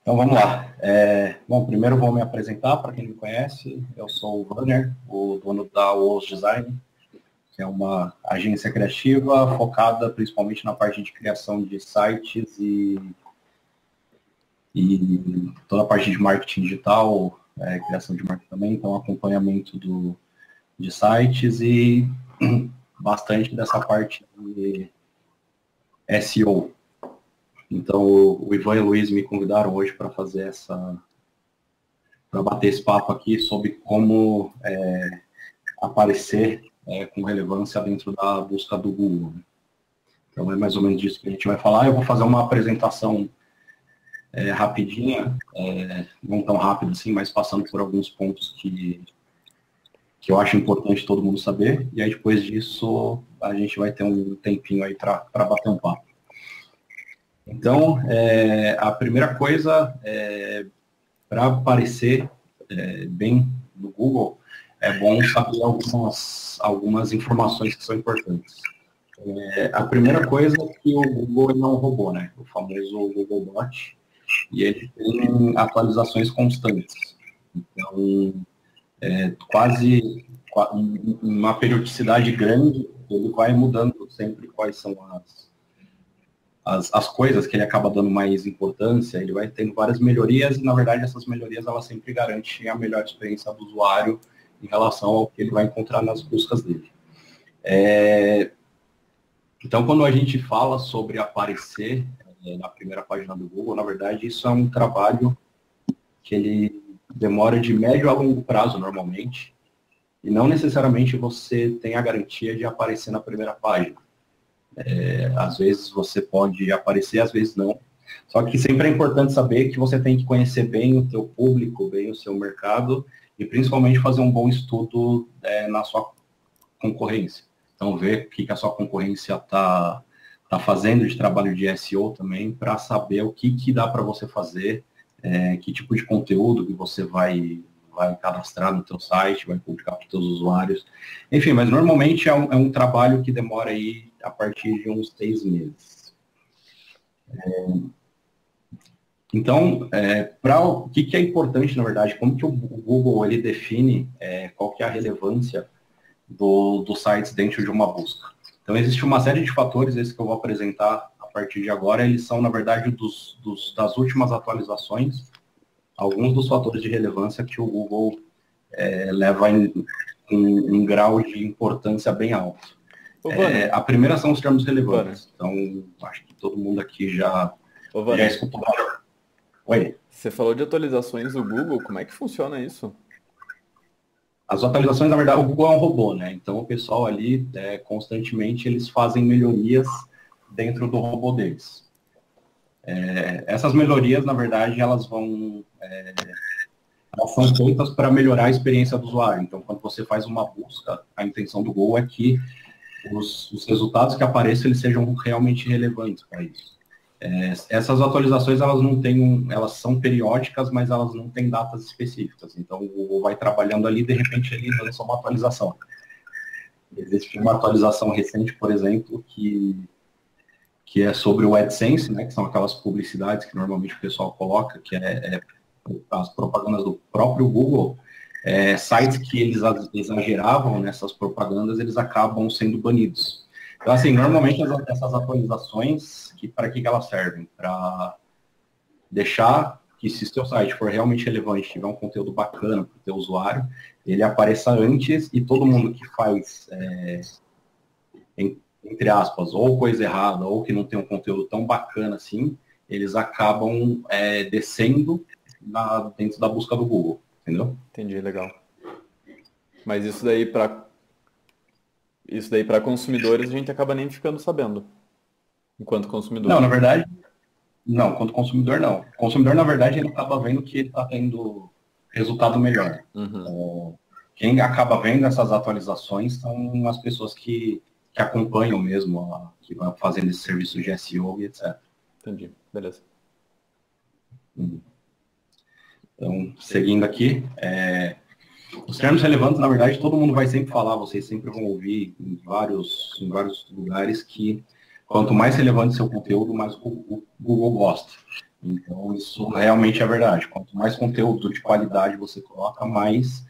Então vamos lá. Bom, primeiro vou me apresentar para quem não me conhece. Eu sou o Vanner, o dono da WOS Design, que é uma agência criativa focada principalmente na parte de criação de sites e toda a parte de marketing digital, criação de marketing também, então acompanhamento de sites e bastante dessa parte de SEO. Então, o Ivan e o Luiz me convidaram hoje para bater esse papo aqui sobre como aparecer com relevância dentro da busca do Google. Então, é mais ou menos disso que a gente vai falar. Eu vou fazer uma apresentação rapidinha, não tão rápido assim, mas passando por alguns pontos que eu acho importante todo mundo saber. E aí, depois disso, a gente vai ter um tempinho aí para bater um papo. Então, a primeira coisa, para aparecer bem no Google, é bom saber algumas informações que são importantes. A primeira coisa é que o Google é um robô, né? O famoso Googlebot, e ele tem atualizações constantes. Então, quase uma periodicidade grande, ele vai mudando sempre quais são as coisas que ele acaba dando mais importância, ele vai tendo várias melhorias e, na verdade, essas melhorias elas sempre garantem a melhor experiência do usuário em relação ao que ele vai encontrar nas buscas dele. Então, quando a gente fala sobre aparecer na primeira página do Google, na verdade, isso é um trabalho que ele demora de médio a longo prazo, normalmente, e não necessariamente você tem a garantia de aparecer na primeira página. Às vezes você pode aparecer, às vezes não. Só que sempre é importante saber que você tem que conhecer bem o teu público, bem o seu mercado e principalmente fazer um bom estudo na sua concorrência. Então ver o que a sua concorrência está fazendo de trabalho de SEO também para saber o que dá para você fazer, que tipo de conteúdo que você vai cadastrar no teu site, vai publicar para os teus usuários. Enfim, mas normalmente é um trabalho que demora aí a partir de uns 6 meses. Então, o que é importante, na verdade, como que o Google ele define qual que é a relevância dos sites dentro de uma busca. Então, existe uma série de fatores, esses que eu vou apresentar a partir de agora, eles são, na verdade, das últimas atualizações, alguns dos fatores de relevância que o Google leva em um grau de importância bem alto. A primeira são os termos relevantes. Então, acho que todo mundo aqui já escutou. Oi? Você falou de atualizações do Google, como é que funciona isso? As atualizações, na verdade, o Google é um robô, né? Então, o pessoal ali, constantemente, eles fazem melhorias dentro do robô deles. Essas melhorias, na verdade, elas são feitas para melhorar a experiência do usuário. Então, quando você faz uma busca, a intenção do Google é que os resultados que apareçam eles sejam realmente relevantes para isso. Essas atualizações elas são periódicas, mas elas não têm datas específicas. Então o Google vai trabalhando ali, de repente ele lança uma atualização. Existe uma atualização recente, por exemplo, que é sobre o AdSense, né, que são aquelas publicidades que normalmente o pessoal coloca, que as propagandas do próprio Google. Sites que eles exageravam nessas propagandas, eles acabam sendo banidos. Então, assim, normalmente essas atualizações, para que elas servem? Para deixar que, se seu site for realmente relevante, tiver um conteúdo bacana para o teu usuário, ele apareça antes e todo mundo que faz, entre aspas, ou coisa errada, ou que não tem um conteúdo tão bacana assim, eles acabam descendo dentro da busca do Google. Entendeu? Entendi, legal. Mas isso daí para consumidores a gente acaba nem ficando sabendo, enquanto consumidor. Não, na verdade, não, quanto consumidor não. O consumidor, na verdade, ele acaba vendo que ele está tendo resultado melhor. Quem acaba vendo essas atualizações são as pessoas que acompanham mesmo, que vão fazendo esse serviço de SEO e etc. Entendi, beleza. Então, seguindo aqui, os termos relevantes, na verdade, todo mundo vai sempre falar, vocês sempre vão ouvir em vários lugares que quanto mais relevante seu conteúdo, mais o Google gosta. Então, isso realmente é verdade. Quanto mais conteúdo de qualidade você coloca, mais,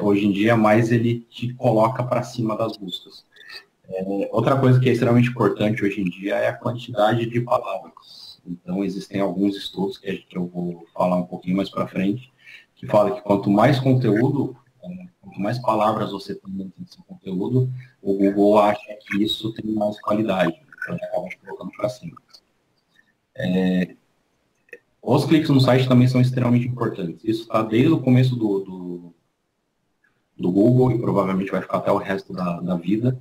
hoje em dia, mais ele te coloca para cima das buscas. Outra coisa que é extremamente importante hoje em dia é a quantidade de palavras. Então, existem alguns estudos que eu vou falar um pouquinho mais para frente, que fala que quanto mais conteúdo, quanto mais palavras você tem dentro do seu conteúdo, o Google acha que isso tem mais qualidade. Então, ele acaba te colocando para cima. Os cliques no site também são extremamente importantes. Isso está desde o começo do Google e provavelmente vai ficar até o resto da vida.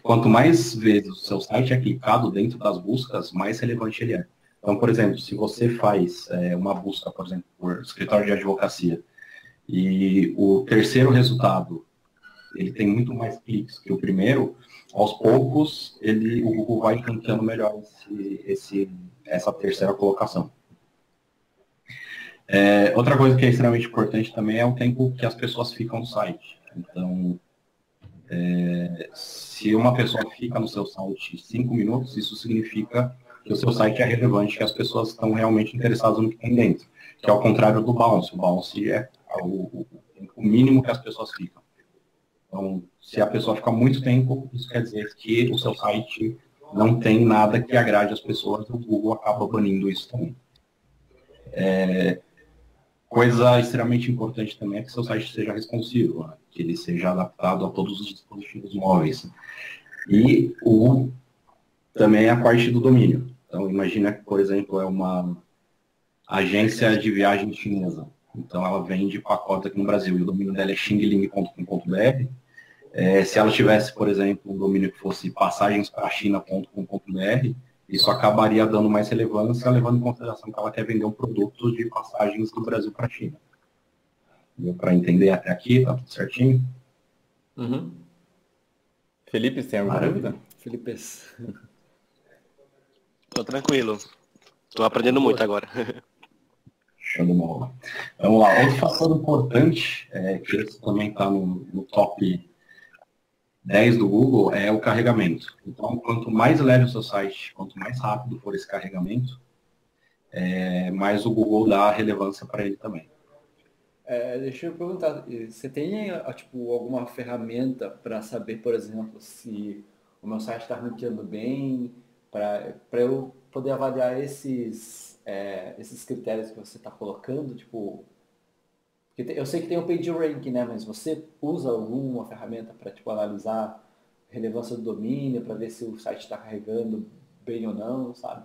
Quanto mais vezes o seu site é clicado dentro das buscas, mais relevante ele é. Então, por exemplo, se você faz uma busca, por exemplo, por escritório de advocacia, e o terceiro resultado ele tem muito mais cliques que o primeiro, aos poucos o Google vai rankando melhor essa terceira colocação. Outra coisa que é extremamente importante também é o tempo que as pessoas ficam no site. Então, se uma pessoa fica no seu site 5 minutos, isso significa que o seu site é relevante, que as pessoas estão realmente interessadas no que tem dentro. Que é ao contrário do bounce. O bounce é o mínimo que as pessoas ficam. Então, se a pessoa fica muito tempo, isso quer dizer que o seu site não tem nada que agrade as pessoas, o Google acaba banindo isso também. Coisa extremamente importante também é que seu site seja responsivo, né? Que ele seja adaptado a todos os dispositivos móveis. E também a parte do domínio. Então, imagina que, por exemplo, é uma agência de viagem chinesa. Então, ela vende pacote aqui no Brasil e o domínio dela é xingling.com.br. Se ela tivesse, por exemplo, um domínio que fosse passagensparachina.com.br, isso acabaria dando mais relevância, levando em consideração que ela quer vender um produto de passagens do Brasil para a China. Deu para entender até aqui? Tá tudo certinho? Uhum. Felipe, tem alguma dúvida? Felipe. Tô tranquilo. Tô aprendendo muito agora. Show de bola. Vamos lá. Outro fator importante, que esse também está no top 10 do Google, é o carregamento. Então, quanto mais leve o seu site, quanto mais rápido for esse carregamento, mais o Google dá relevância para ele também. Deixa eu perguntar, você tem alguma ferramenta para saber, por exemplo, se o meu site está ranqueando bem, para eu poder avaliar esses critérios que você está colocando? Porque eu sei que tem o PageRank, né? Mas você usa alguma ferramenta para analisar a relevância do domínio, para ver se o site está carregando bem ou não, sabe?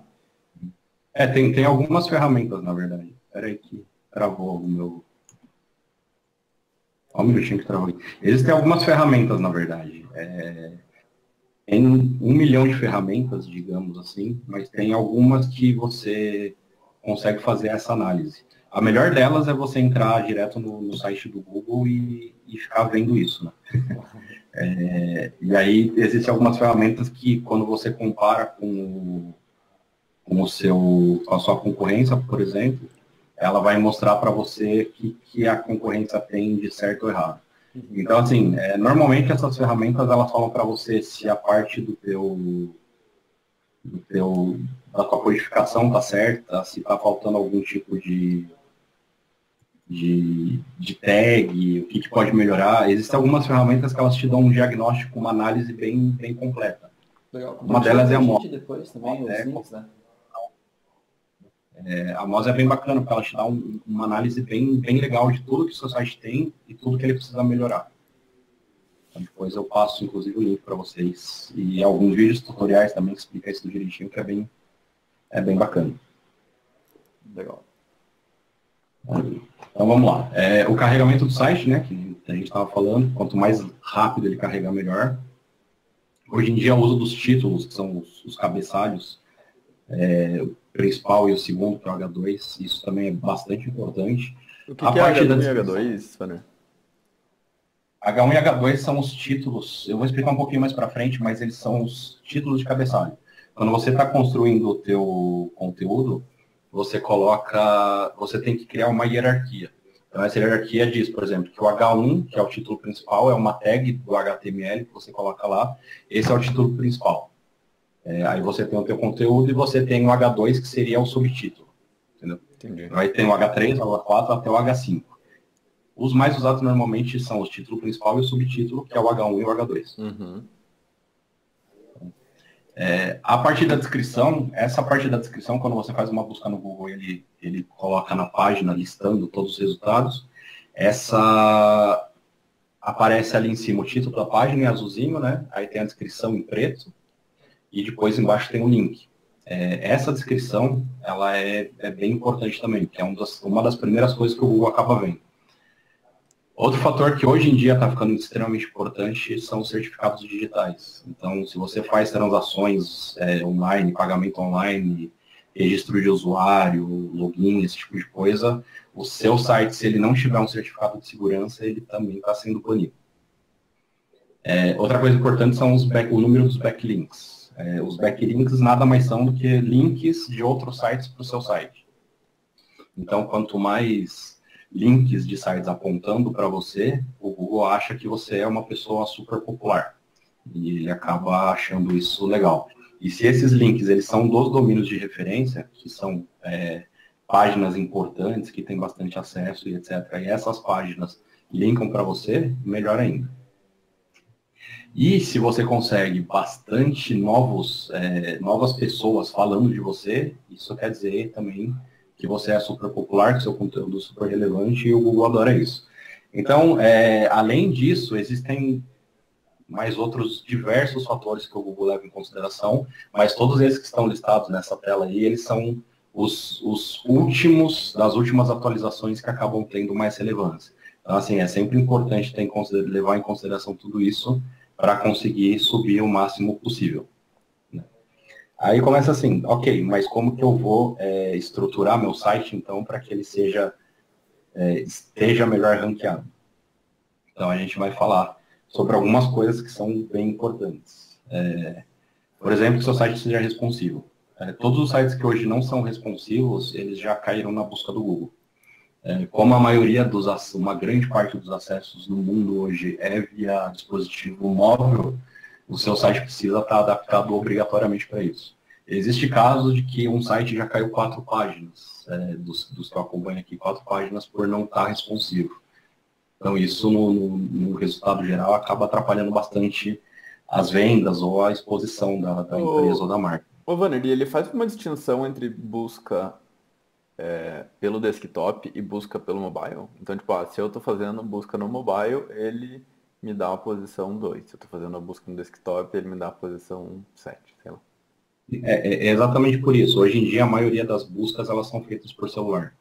Tem algumas ferramentas, na verdade. Espera aí que travou o meu... Olha um minutinho que travou. Existem algumas ferramentas, na verdade. Tem 1 milhão de ferramentas, digamos assim, mas tem algumas que você consegue fazer essa análise. A melhor delas é você entrar direto no site do Google e ficar vendo isso, né? E aí existem algumas ferramentas que, quando você compara com a sua concorrência, por exemplo, ela vai mostrar para você que a concorrência tem de certo ou errado. Então, assim, normalmente essas ferramentas elas falam para você se a parte da tua codificação está certa, se está faltando algum tipo de tag, o que pode melhorar. Existem algumas ferramentas que elas te dão um diagnóstico, uma análise bem, bem completa. Legal. Uma delas é a Moz. Depois também, os links, né? A Moz é bem bacana, porque ela te dá uma análise bem, bem legal de tudo que o seu site tem e tudo que ele precisa melhorar. Então, depois eu passo, inclusive, o link para vocês. E alguns vídeos tutoriais também que explicam isso direitinho, que é bem bacana. Legal. Então vamos lá. O carregamento do site, né, que a gente estava falando, quanto mais rápido ele carregar, melhor. Hoje em dia, o uso dos títulos, que são os cabeçalhos, o principal e o segundo, que é o H2, isso também é bastante importante. O que é H1 e H2, Fanner? H1 e H2 são os títulos, eu vou explicar um pouquinho mais para frente, mas eles são os títulos de cabeçalho. Quando você está construindo o teu conteúdo, você tem que criar uma hierarquia. Então, essa hierarquia diz, por exemplo, que o H1, que é o título principal, é uma tag do HTML que você coloca lá. Esse é o título principal. Aí você tem o teu conteúdo e você tem o H2, que seria o subtítulo. Entendeu? Entendi. Vai ter o H3, o H4 até o H5. Os mais usados normalmente são o título principal e o subtítulo, que é o H1 e o H2. Uhum. A parte da descrição, essa parte da descrição, quando você faz uma busca no Google, ele coloca na página listando todos os resultados. Essa aparece ali em cima o título da página em azulzinho, né? Aí tem a descrição em preto e depois embaixo tem um link. Essa descrição, ela é bem importante também, que é uma das primeiras coisas que o Google acaba vendo. Outro fator que hoje em dia está ficando extremamente importante são os certificados digitais. Então, se você faz transações online, pagamento online, registro de usuário, login, esse tipo de coisa, o seu site, se ele não tiver um certificado de segurança, ele também está sendo banido. Outra coisa importante são o número dos backlinks. Os backlinks nada mais são do que links de outros sites para o seu site. Então, quanto mais links de sites apontando para você, o Google acha que você é uma pessoa super popular. E ele acaba achando isso legal. E se esses links eles são dos domínios de referência, que são páginas importantes, que têm bastante acesso e etc., e essas páginas linkam para você, melhor ainda. E se você consegue bastante novas pessoas falando de você, isso quer dizer também que você é super popular, que seu conteúdo é super relevante e o Google adora isso. Então, além disso, existem mais outros diversos fatores que o Google leva em consideração, mas todos esses que estão listados nessa tela aí, eles são os últimos, das últimas atualizações que acabam tendo mais relevância. Então, assim, é sempre importante levar em consideração tudo isso para conseguir subir o máximo possível. Aí começa assim, ok, mas como que eu vou estruturar meu site, então, para que ele esteja melhor ranqueado? Então, a gente vai falar sobre algumas coisas que são bem importantes. Por exemplo, que seu site seja responsivo. Todos os sites que hoje não são responsivos, eles já caíram na busca do Google. Como a maioria uma grande parte dos acessos no mundo hoje é via dispositivo móvel, o seu site precisa estar adaptado obrigatoriamente para isso. Existe casos de que um site já caiu 4 páginas, dos que eu acompanho aqui, 4 páginas por não estar responsivo. Então isso, no resultado geral, acaba atrapalhando bastante as vendas ou a exposição da empresa ou da marca. Ô, Vanner, ele faz uma distinção entre busca pelo desktop e busca pelo mobile? Então, tipo, se eu estou fazendo busca no mobile, ele me dá a posição 2. Se eu estou fazendo a busca no desktop, ele me dá a posição 7, sei lá. É exatamente por isso. Hoje em dia, a maioria das buscas elas são feitas por celular.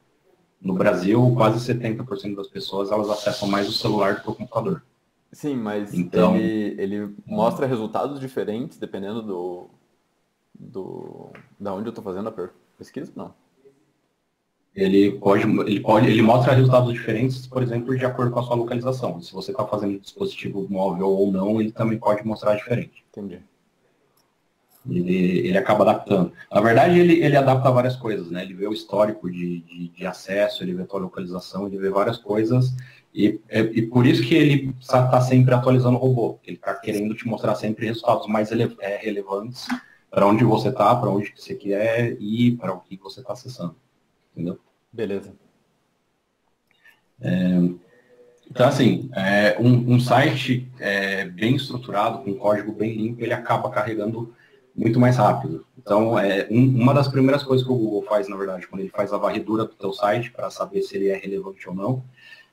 No Brasil, quase 70% das pessoas elas acessam mais o celular do que o computador. Sim, mas então, ele mostra resultados diferentes dependendo da onde eu estou fazendo a pesquisa? Não. Ele mostra resultados diferentes, por exemplo, de acordo com a sua localização. Se você está fazendo dispositivo móvel ou não, ele também pode mostrar diferente. Entendi. Ele acaba adaptando. Na verdade, ele adapta várias coisas, né? Ele vê o histórico de acesso, ele vê a tua localização, ele vê várias coisas. E por isso que ele está sempre atualizando o robô. Ele está querendo te mostrar sempre resultados mais relevantes para onde você está, para onde você quer e para o que você está acessando. Entendeu? Beleza. Então, assim, um site bem estruturado, com código bem limpo, ele acaba carregando muito mais rápido. Então, uma das primeiras coisas que o Google faz, na verdade, quando ele faz a varredura do teu site, para saber se ele é relevante ou não,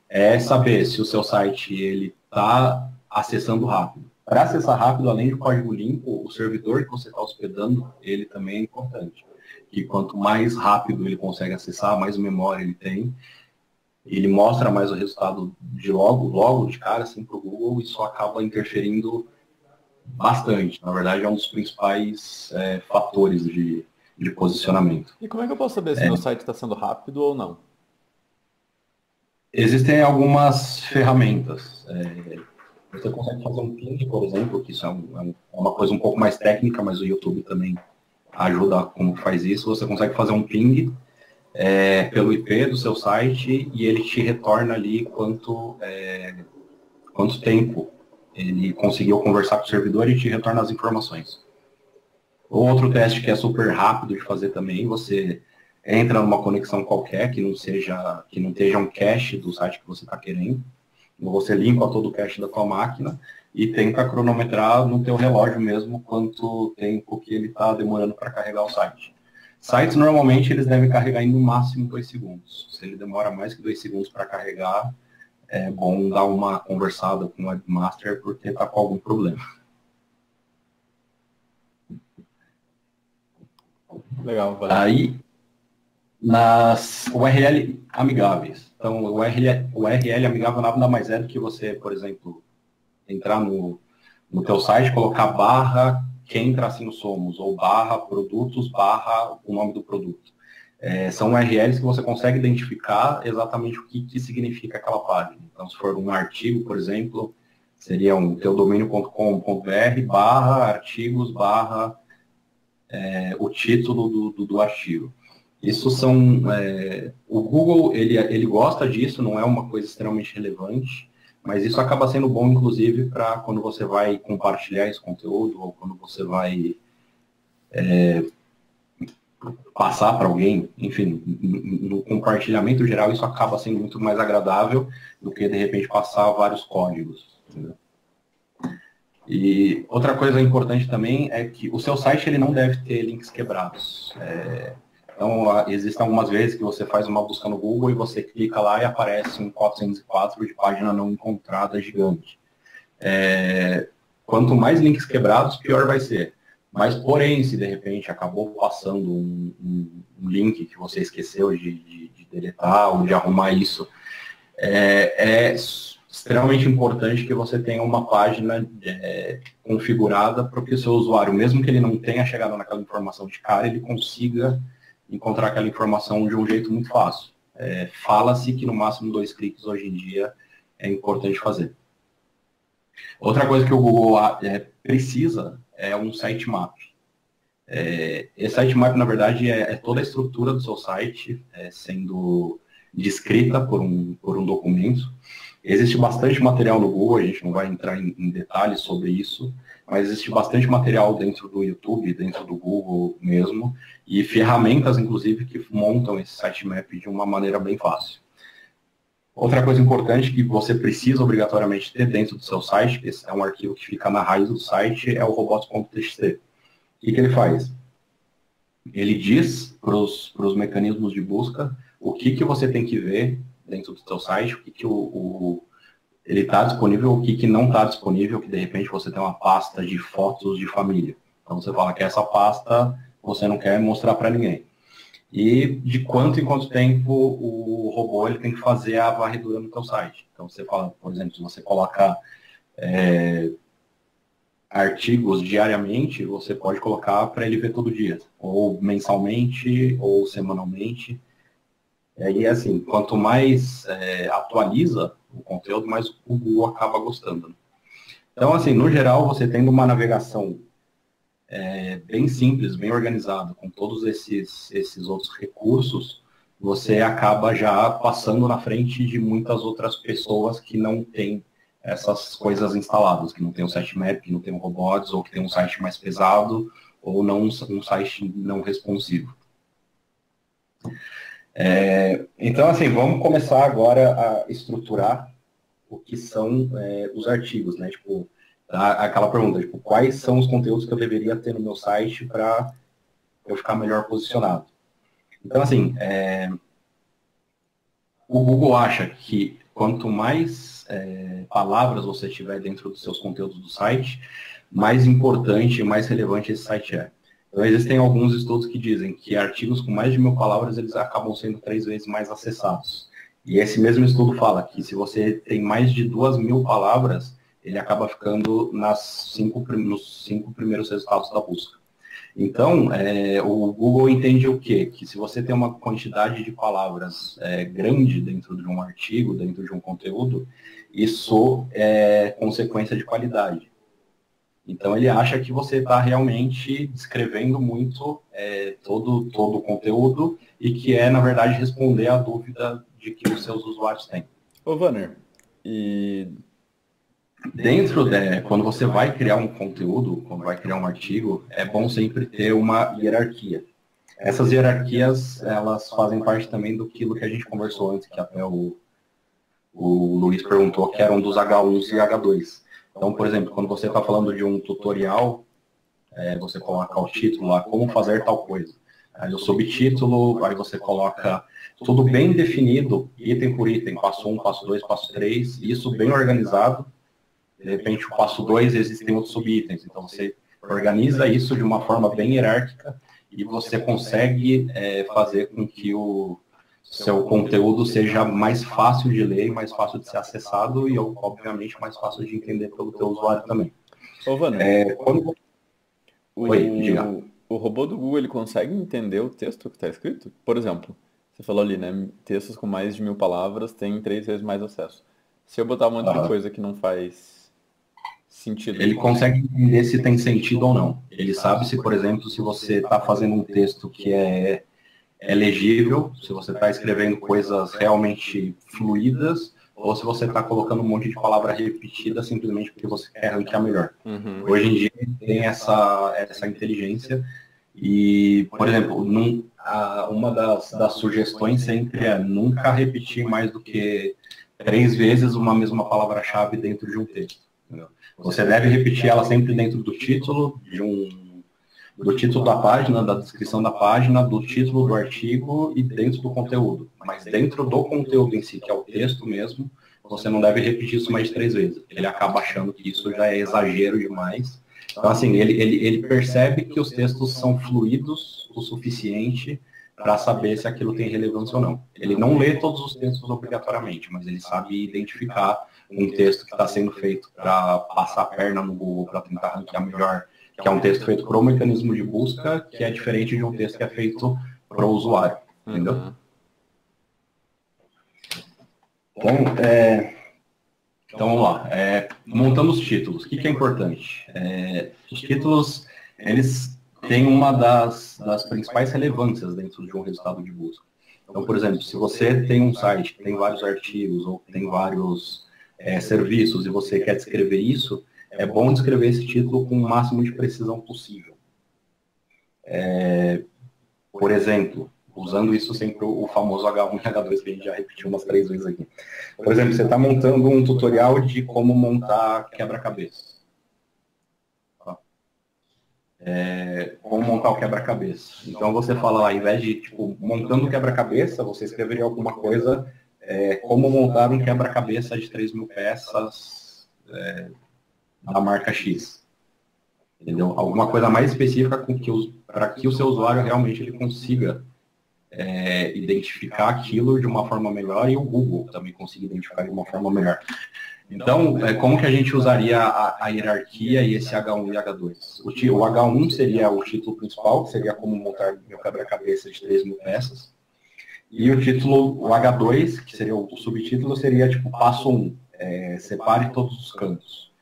é saber se o seu site ele está acessando rápido. Para acessar rápido, além do código limpo, o servidor que você está hospedando, ele também é importante. E quanto mais rápido ele consegue acessar, mais memória ele tem, ele mostra mais o resultado de logo de cara, assim, para o Google, e isso acaba interferindo bastante. Na verdade, é um dos principais fatores de posicionamento. E como é que eu posso saber se meu site está sendo rápido ou não? Existem algumas ferramentas. Você consegue fazer um ping, por exemplo, que isso é uma coisa um pouco mais técnica, mas o YouTube também ajuda como faz isso. Você consegue fazer um ping pelo IP do seu site e ele te retorna ali quanto tempo ele conseguiu conversar com o servidor e te retorna as informações. Outro teste que é super rápido de fazer também, você entra numa conexão qualquer que não esteja um cache do site que você está querendo. Você limpa todo o cache da tua máquina e tenta cronometrar no teu relógio mesmo quanto tempo que ele está demorando para carregar o site. Sites, normalmente, eles devem carregar em no máximo 2 segundos. Se ele demora mais que 2 segundos para carregar, é bom dar uma conversada com o webmaster porque está com algum problema. Legal, valeu. Aí, nas URL amigáveis. Então, o URL amigável nada mais é do que você, por exemplo, entrar no teu site, colocar barra quem-somos, ou barra produtos, barra o nome do produto. São URLs que você consegue identificar exatamente o que significa aquela página. Então, se for um artigo, por exemplo, seria um teudomínio.com.br barra artigos barra o título do artigo. Isso são... o Google, ele gosta disso, não é uma coisa extremamente relevante, mas isso acaba sendo bom, inclusive, para quando você vai compartilhar esse conteúdo ou quando você vai passar para alguém. Enfim, no compartilhamento geral, isso acaba sendo muito mais agradável do que, de repente, passar vários códigos. Entendeu? E outra coisa importante também é que o seu site ele não deve ter links quebrados. Então, existem algumas vezes que você faz uma busca no Google e você clica lá e aparece um 404 de página não encontrada gigante. Quanto mais links quebrados, pior vai ser. Mas, porém, se de repente acabou passando um link que você esqueceu de deletar ou de arrumar isso, é extremamente importante que você tenha uma página configurada para que o seu usuário, mesmo que ele não tenha chegado naquela informação de cara, ele consiga encontrar aquela informação de um jeito muito fácil. Fala-se que no máximo 2 cliques hoje em dia é importante fazer. Outra coisa que o Google precisa é um sitemap. Esse sitemap, na verdade, é toda a estrutura do seu site sendo descrita por um documento. Existe bastante material no Google, a gente não vai entrar em detalhes sobre isso, mas existe bastante material dentro do YouTube, dentro do Google mesmo, e ferramentas, inclusive, que montam esse sitemap de uma maneira bem fácil. Outra coisa importante que você precisa obrigatoriamente ter dentro do seu site, que esse é um arquivo que fica na raiz do site, é o robots.txt. O que ele faz? Ele diz para os mecanismos de busca o que você tem que ver dentro do seu site, o que ele está disponível, o que não está disponível, que de repente você tem uma pasta de fotos de família. Então você fala que essa pasta você não quer mostrar para ninguém. E de quanto em quanto tempo o robô ele tem que fazer a varredura no seu site. Então você fala, por exemplo, se você colocar artigos diariamente, você pode colocar para ele ver todo dia, ou mensalmente, ou semanalmente. E assim, quanto mais atualiza o conteúdo, mais o Google acaba gostando. Né? Então, assim, no geral, você tendo uma navegação bem simples, bem organizada, com todos esses outros recursos, você acaba já passando na frente de muitas outras pessoas que não têm essas coisas instaladas, que não tem um sitemap, que não tem um robots, ou que tem um site mais pesado, ou não um site não responsivo. Então, assim, vamos começar agora a estruturar o que são os artigos, né? Tipo, aquela pergunta, tipo, quais são os conteúdos que eu deveria ter no meu site para eu ficar melhor posicionado? Então, assim, o Google acha que quanto mais palavras você tiver dentro dos seus conteúdos do site, mais importante e mais relevante esse site é. Então, existem alguns estudos que dizem que artigos com mais de 1000 palavras, eles acabam sendo 3 vezes mais acessados. E esse mesmo estudo fala que se você tem mais de 2000 palavras, ele acaba ficando nos 5 primeiros resultados da busca. Então, o Google entende o quê? Que se você tem uma quantidade de palavras grande dentro de um artigo, dentro de um conteúdo, isso é consequência de qualidade. Então, ele acha que você está realmente descrevendo muito todo o conteúdo e que na verdade, responder à dúvida de que os seus usuários têm. Ô, Vanner, e quando você vai criar um conteúdo, quando vai criar um artigo, é bom sempre ter uma hierarquia. Essas hierarquias, elas fazem parte também do que a gente conversou antes, que até o Luiz perguntou, que eram dos H1s e H2. Então, por exemplo, quando você está falando de um tutorial, você coloca o título lá, como fazer tal coisa. Aí o subtítulo, aí você coloca tudo bem definido, item por item, passo 1, passo 2, passo 3, isso bem organizado. De repente, o passo 2 existem outros subitens. Então, você organiza isso de uma forma bem hierárquica e você consegue fazer com que o seu conteúdo seja mais fácil de ler, mais fácil de ser acessado e, obviamente, mais fácil de entender pelo teu usuário também. Ô, Vano, Oi, diga. O robô do Google, ele consegue entender o texto que está escrito? Por exemplo, você falou ali, né? Textos com mais de 1000 palavras têm 3 vezes mais acesso. Se eu botar um monte de coisa que não faz sentido... Ele consegue entender se tem sentido ou não. Ele sabe se, por exemplo, se você está fazendo um texto que é legível, se você está escrevendo coisas realmente fluídas, ou se você está colocando um monte de palavra repetida simplesmente porque você quer ranquear melhor. Hoje em dia tem essa inteligência e, por exemplo, uma das sugestões sempre é nunca repetir mais do que 3 vezes uma mesma palavra-chave dentro de um texto. Entendeu? Você deve repetir ela sempre dentro do título, do título da página, da descrição da página, do título do artigo e dentro do conteúdo. Mas dentro do conteúdo em si, que é o texto mesmo, você não deve repetir isso mais de 3 vezes. Ele acaba achando que isso já é exagero demais. Então, assim, ele percebe que os textos são fluidos o suficiente para saber se aquilo tem relevância ou não. Ele não lê todos os textos obrigatoriamente, mas ele sabe identificar um texto que está sendo feito para passar a perna no Google, para tentar ranquear melhor, que é um texto feito para o mecanismo de busca, que é diferente de um texto que é feito para o usuário, entendeu? Então vamos lá. Montando os títulos, o que é importante? Os títulos, eles têm uma das principais relevâncias dentro de um resultado de busca. Então, por exemplo, se você tem um site que tem vários artigos ou tem vários serviços e você quer descrever isso, é bom descrever esse título com o máximo de precisão possível. Por exemplo, usando isso sempre o famoso H1 e H2, que a gente já repetiu umas 3 vezes aqui. Por exemplo, você está montando um tutorial de como montar quebra-cabeça. Como montar o quebra-cabeça. Então você fala lá, ao invés de, montando o quebra-cabeça, você escreveria alguma coisa, como montar um quebra-cabeça de 3.000 peças da marca X. Entendeu? Alguma coisa mais específica para que o seu usuário realmente ele consiga identificar aquilo de uma forma melhor e o Google também consiga identificar de uma forma melhor. Então, como que a gente usaria a hierarquia e esse H1 e H2? O H1 seria o título principal, que seria como montar meu quebra-cabeça de 3.000 peças. E o H2, que seria o subtítulo, seria tipo passo 1, separe todos os campos.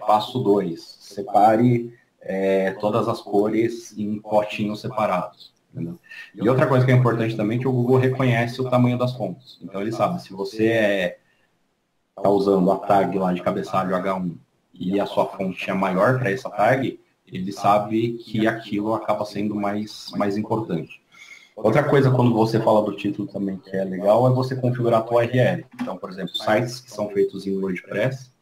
Passo 2, separe todas as cores em potinhos separados. Entendeu? E outra coisa que é importante também é que o Google reconhece o tamanho das fontes. Então ele sabe, se você está usando a tag lá de cabeçalho H1 e a sua fonte é maior para essa tag, ele sabe que aquilo acaba sendo mais importante. Outra coisa, quando você fala do título também que é legal, é você configurar a tua URL. Então, por exemplo, sites que são feitos em WordPress,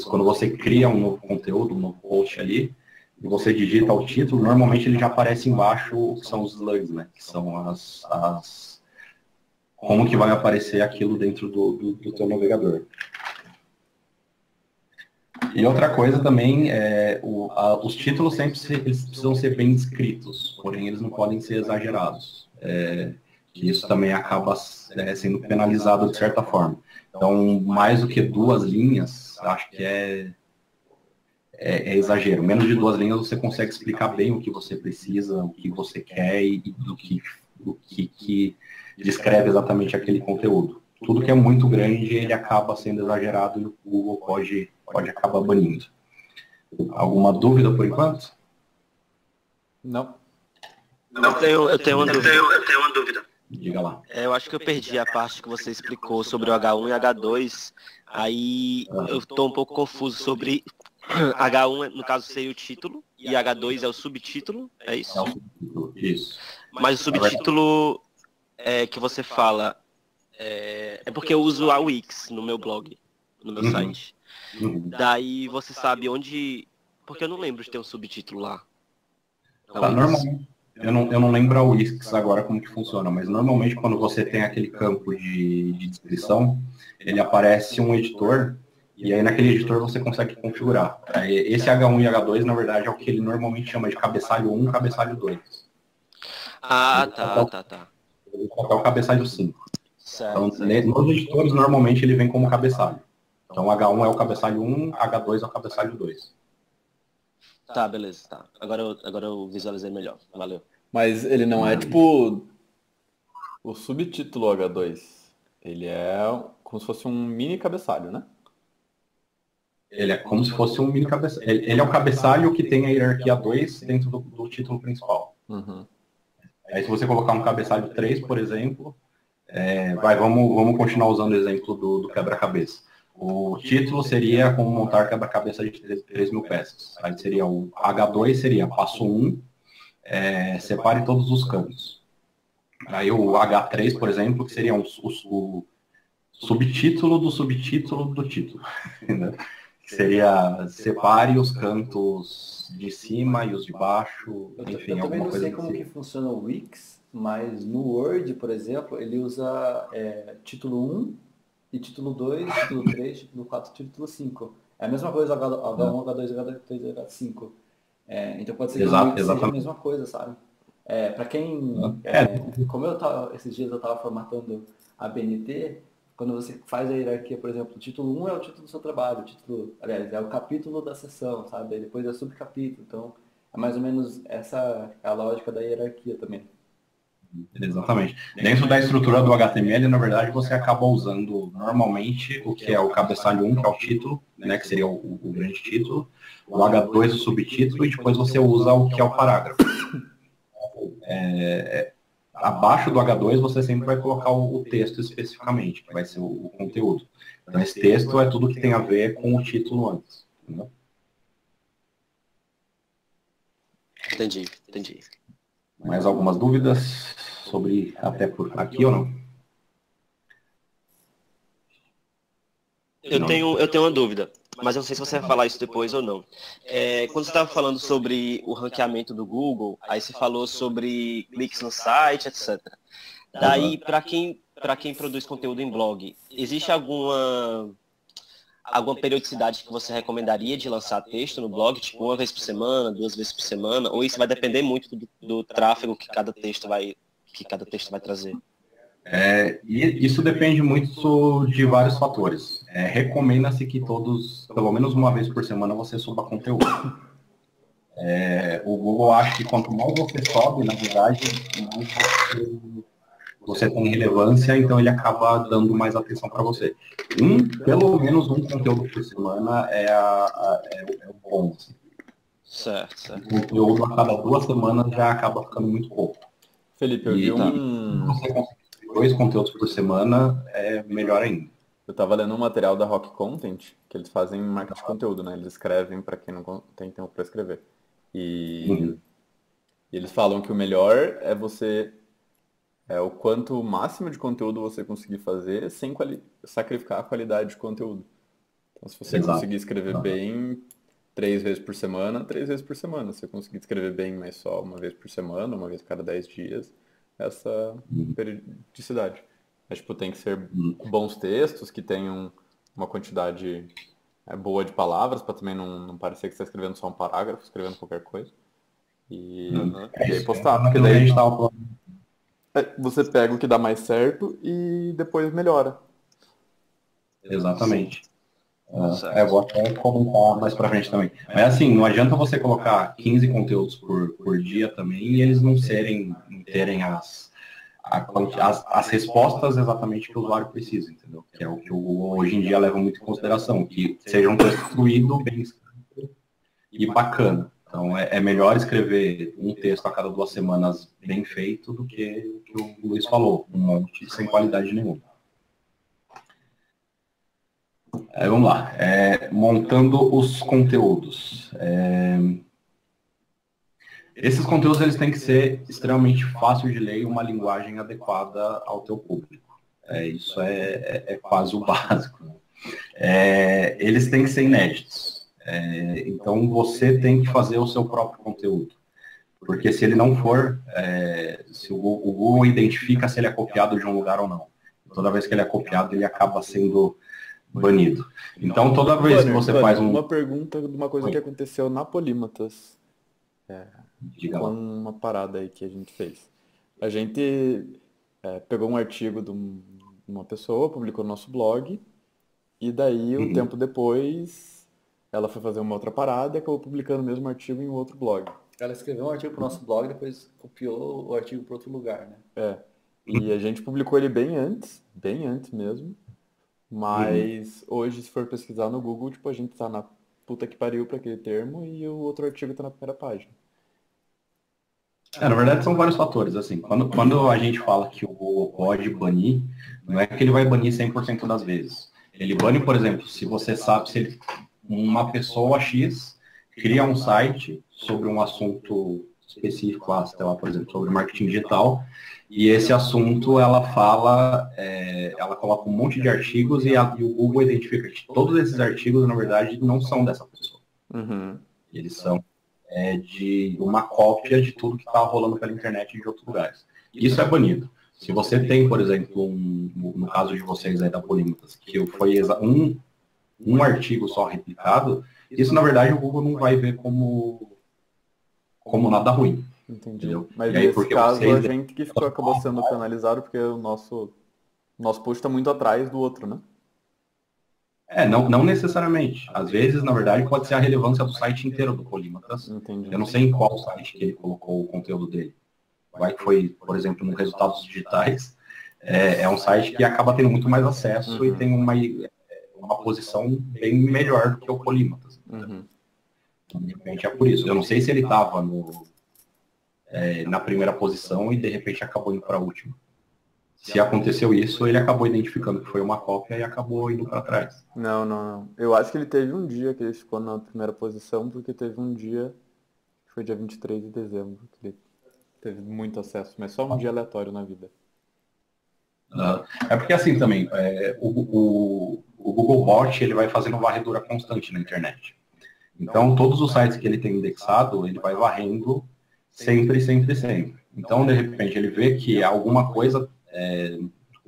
quando você cria um novo conteúdo, um novo post ali, e você digita o título, normalmente ele já aparece embaixo o que são os slugs, né? Que são como que vai aparecer aquilo dentro do teu navegador. E outra coisa também, os títulos sempre eles precisam ser bem escritos, porém eles não podem ser exagerados. Que isso também acaba sendo penalizado de certa forma. Então, mais do que 2 linhas, acho que é exagero. Menos de 2 linhas você consegue explicar bem o que você precisa, o que você quer e do que descreve exatamente aquele conteúdo. Tudo que é muito grande, ele acaba sendo exagerado e o Google pode acabar banindo. Alguma dúvida por enquanto? Não. Eu tenho uma dúvida. Diga lá. Eu acho que eu perdi a parte que você explicou sobre o H1 e H2. Aí eu estou um pouco confuso sobre H1, no caso, seria o título, e H2 é o subtítulo, é isso? É o subtítulo, isso. Mas o subtítulo que você fala é porque eu uso a Wix no meu blog, no meu site. Daí você sabe onde... Porque eu não lembro de ter um subtítulo lá. Tá, normalmente, eu não lembro a Wix agora como que funciona, mas normalmente quando você tem aquele campo de descrição, ele aparece um editor, e aí naquele editor você consegue configurar. Esse H1 e H2, na verdade, é o que ele normalmente chama de cabeçalho 1 e cabeçalho 2. Ah, tá. Ele é o cabeçalho 5. Certo, Então, nos editores, normalmente ele vem como cabeçalho. Então, H1 é o cabeçalho 1, H2 é o cabeçalho 2. Tá, beleza, tá. Agora eu visualizei melhor. Valeu. Mas ele não é tipo o subtítulo H2. Ele é como se fosse um mini cabeçalho, né? Ele é como se fosse um mini cabeçalho. Ele é o cabeçalho que tem a hierarquia 2 dentro do título principal. Aí se você colocar um cabeçalho 3, por exemplo, vamos continuar usando o exemplo do quebra-cabeça. O título seria como montar quebra-cabeça de 3.000 peças. Aí seria o H2 seria passo 1, separe todos os campos. Aí o H3, por exemplo, que seria o subtítulo do subtítulo do título. Que seria separe os cantos de cima e os de baixo, enfim, eu também alguma não coisa sei como que funciona o Wix, mas no Word, por exemplo, ele usa título 1 e título 2, título 3, título 4, título 5. É a mesma coisa H1, H2, H3, H5. Então pode ser que o Wix seja a mesma coisa, sabe? Para quem... como esses dias eu estava formatando a BNT, quando você faz a hierarquia, por exemplo, o título 1 é o título do seu trabalho, aliás, é o capítulo da sessão, sabe? Depois é subcapítulo. Então, é mais ou menos essa a lógica da hierarquia também. Exatamente. Dentro da estrutura do HTML, na verdade, você acaba usando normalmente o que é o cabeçalho 1, que é o título, né, que seria o grande título, o H2 o subtítulo, e depois você usa o que é o parágrafo. Abaixo do H2 você sempre vai colocar o texto especificamente, que vai ser o conteúdo. Então esse texto é tudo que tem a ver com o título antes. Entendeu? Entendi. Mais algumas dúvidas sobre até por aqui ou não? Eu tenho uma dúvida, mas eu não sei se você vai falar isso depois ou não. Quando você estava falando sobre o ranqueamento do Google, aí você falou sobre cliques no site, etc. Daí, para quem produz conteúdo em blog, existe alguma periodicidade que você recomendaria de lançar texto no blog, tipo uma vez por semana, 2 vezes por semana, ou isso vai depender muito do tráfego que cada texto vai trazer? E isso depende muito de vários fatores. Recomenda-se que todos, pelo menos uma vez por semana, você suba conteúdo. O Google acha que quanto mais você sobe, na verdade, mais você tem relevância, então ele acaba dando mais atenção para você. Pelo menos um conteúdo por semana é o bom. Assim. Certo. O conteúdo a cada 2 semanas já acaba ficando muito pouco. Felipe, eu vi Se você conseguir 2 conteúdos por semana, é melhor ainda. Eu estava lendo um material da Rock Content, que eles fazem marketing de conteúdo, né? Eles escrevem para quem não tem tempo para escrever. E eles falam que o melhor é o quanto máximo de conteúdo você conseguir fazer sem sacrificar a qualidade de conteúdo. Então, se você conseguir escrever bem 3 vezes por semana, 3 vezes por semana. Se você conseguir escrever bem, mas só uma vez por semana, uma vez a cada 10 dias, essa periodicidade. Mas, tipo, tem que ser bons textos, que tenham uma quantidade boa de palavras, para também não parecer que você está escrevendo só um parágrafo, escrevendo qualquer coisa. E aí postar, porque daí a gente tava falando. Você pega o que dá mais certo e depois melhora. Exatamente. Vou até comentar mais pra frente também. Mas assim, não adianta você colocar 15 conteúdos por dia também e eles não terem as respostas exatamente que o usuário precisa, entendeu? Que é o que o Google hoje em dia leva muito em consideração, que seja um texto fluido, bem escrito e bacana. Então, é melhor escrever um texto a cada 2 semanas bem feito do que o que o Luiz falou, um monte sem qualidade nenhuma. Vamos lá. Montando os conteúdos. Esses conteúdos eles têm que ser extremamente fáceis de ler e uma linguagem adequada ao teu público. Isso é quase o básico. Eles têm que ser inéditos. Então, você tem que fazer o seu próprio conteúdo. Porque se ele não for, se o Google identifica se ele é copiado de um lugar ou não. Toda vez que ele é copiado, ele acaba sendo banido. Então, toda vez que você faz uma pergunta de uma coisa que aconteceu na Polímatas, com uma parada aí que a gente fez. A gente pegou um artigo de uma pessoa, publicou no nosso blog, e daí, um tempo depois, ela foi fazer uma outra parada e acabou publicando o mesmo artigo em um outro blog. Ela escreveu um artigo pro nosso blog e depois copiou o artigo para outro lugar, né? E a gente publicou ele bem antes mesmo. Mas hoje, se for pesquisar no Google, tipo, a gente tá na puta que pariu para aquele termo e o outro artigo tá na primeira página. Na verdade, são vários fatores. Assim, quando a gente fala que o Google pode banir, não é que ele vai banir 100% das vezes. Ele bane, por exemplo, se você sabe, se uma pessoa X cria um site sobre um assunto específico, sei lá, por exemplo, sobre marketing digital, e esse assunto ela fala, ela coloca um monte de artigos e o Google identifica que todos esses artigos, na verdade, não são dessa pessoa. Eles são de uma cópia de tudo que está rolando pela internet de outros lugares. Isso é banido. Se você tem, por exemplo, no caso de vocês aí da Polímatas, que foi um artigo só replicado, isso, na verdade, o Google não vai ver como nada ruim. Entendi. Entendeu? Mas nesse caso, a gente que acabou sendo penalizado porque o nosso post está muito atrás do outro, né? Não necessariamente. Às vezes, na verdade, pode ser a relevância do site inteiro do Polímatas. Entendi. Eu não sei em qual site que ele colocou o conteúdo dele. Vai que foi, por exemplo, no Resultados Digitais. É um site que acaba tendo muito mais acesso e tem uma posição bem melhor do que o Polímatas. Então, de repente é por isso. Eu não sei se ele estava na primeira posição e de repente acabou indo para a última. Se aconteceu isso, ele acabou identificando que foi uma cópia e acabou indo para trás. Não. Eu acho que ele teve um dia que ele ficou na primeira posição, porque teve um dia, que foi dia 23 de dezembro, que ele teve muito acesso, mas só um dia aleatório na vida. É porque assim também, o Googlebot ele vai fazendo varredura constante na internet. Então, todos os sites que ele tem indexado, ele vai varrendo sempre. Então, de repente, ele vê que alguma coisa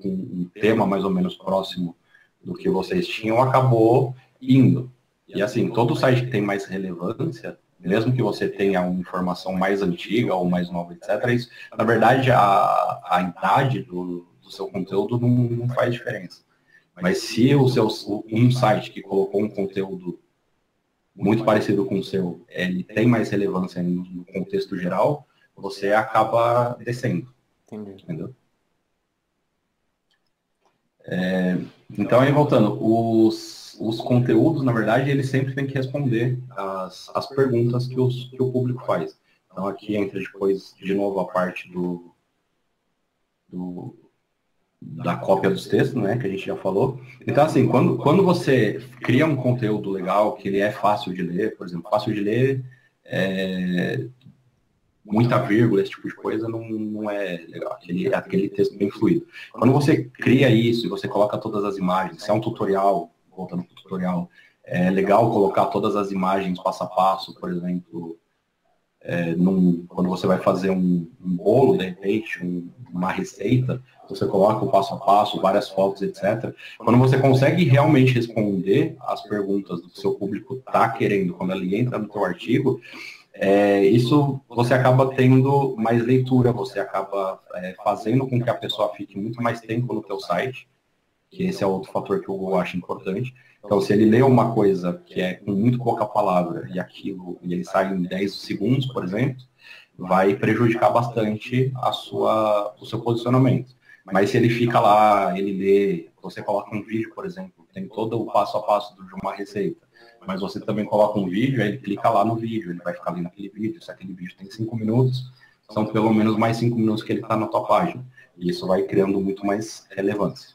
com um tema mais ou menos próximo do que vocês tinham acabou indo. E assim, todo site que tem mais relevância, mesmo que você tenha uma informação mais antiga ou mais nova, etc., isso, na verdade, a idade do seu conteúdo não faz diferença. Mas se um site que colocou um conteúdo muito parecido com o seu, ele tem mais relevância no contexto geral, você acaba descendo. Entendi. Entendeu? Então, aí voltando, os conteúdos, na verdade, eles sempre têm que responder as perguntas que o público faz. Então, aqui entra depois, de novo, a parte da cópia dos textos, né, que a gente já falou. Então, assim, quando você cria um conteúdo legal, que ele é fácil de ler, por exemplo, fácil de ler, muita vírgula, esse tipo de coisa, não é legal, aquele texto bem fluido. Quando você cria isso e você coloca todas as imagens, se é um tutorial, voltando para o tutorial, é legal colocar todas as imagens passo a passo, por exemplo, quando você vai fazer um bolo, de repente, uma receita, você coloca o passo a passo, várias fotos, etc. Quando você consegue realmente responder as perguntas do que o seu público está querendo, quando ele entra no seu artigo, isso você acaba tendo mais leitura, você acaba fazendo com que a pessoa fique muito mais tempo no teu site, que esse é outro fator que eu Google acha importante. Então, se ele lê uma coisa que é com muito pouca palavra e ele sai em 10 segundos, por exemplo, vai prejudicar bastante o seu posicionamento. Mas se ele fica lá, ele lê, você coloca um vídeo, por exemplo, tem todo o passo a passo de uma receita, mas você também coloca um vídeo, aí ele clica lá no vídeo, ele vai ficar ali naquele vídeo. Se aquele vídeo tem 5 minutos, são pelo menos mais 5 minutos que ele está na tua página. E isso vai criando muito mais relevância.